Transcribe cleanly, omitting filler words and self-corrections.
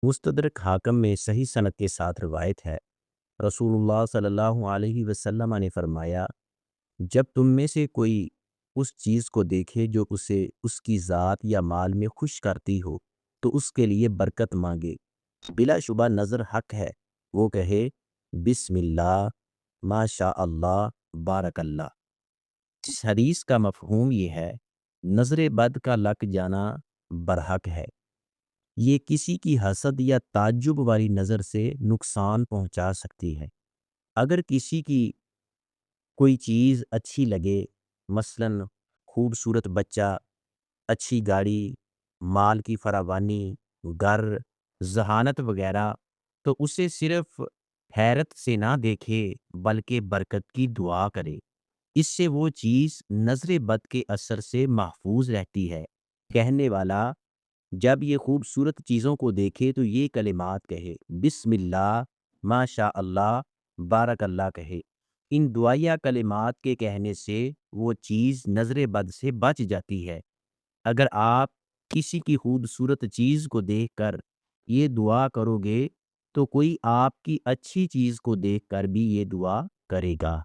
مستدرک حاکم میں صحیح سند کے ساتھ روایت ہے، رسول اللہ صلی اللہ علیہ وسلم نے فرمایا، جب تم میں سے کوئی اس چیز کو دیکھے جو اسے اس کی ذات یا مال میں خوش کرتی ہو تو اس کے لیے برکت مانگے، بلا شبہ نظر حق ہے، وہ کہے بسم اللہ، ما شاء اللہ، بارک اللہ۔ اس حدیث کا مفہوم یہ ہے، نظر بد کا لگ جانا برحق ہے، یہ کسی کی حسد یا تعجب والی نظر سے نقصان پہنچا سکتی ہے۔ اگر کسی کی کوئی چیز اچھی لگے، مثلاً خوبصورت بچہ، اچھی گاڑی، مال کی فراوانی، گھر، ذہانت وغیرہ، تو اسے صرف حیرت سے نہ دیکھے بلکہ برکت کی دعا کرے، اس سے وہ چیز نظر بد کے اثر سے محفوظ رہتی ہے۔ کہنے والا جب یہ خوبصورت چیزوں کو دیکھے تو یہ کلمات کہے، بسم اللہ، ما شاء اللہ، بارک اللہ کہے۔ ان دعائیہ کلمات کے کہنے سے وہ چیز نظر بد سے بچ جاتی ہے۔ اگر آپ کسی کی خوبصورت چیز کو دیکھ کر یہ دعا کرو گے تو کوئی آپ کی اچھی چیز کو دیکھ کر بھی یہ دعا کرے گا۔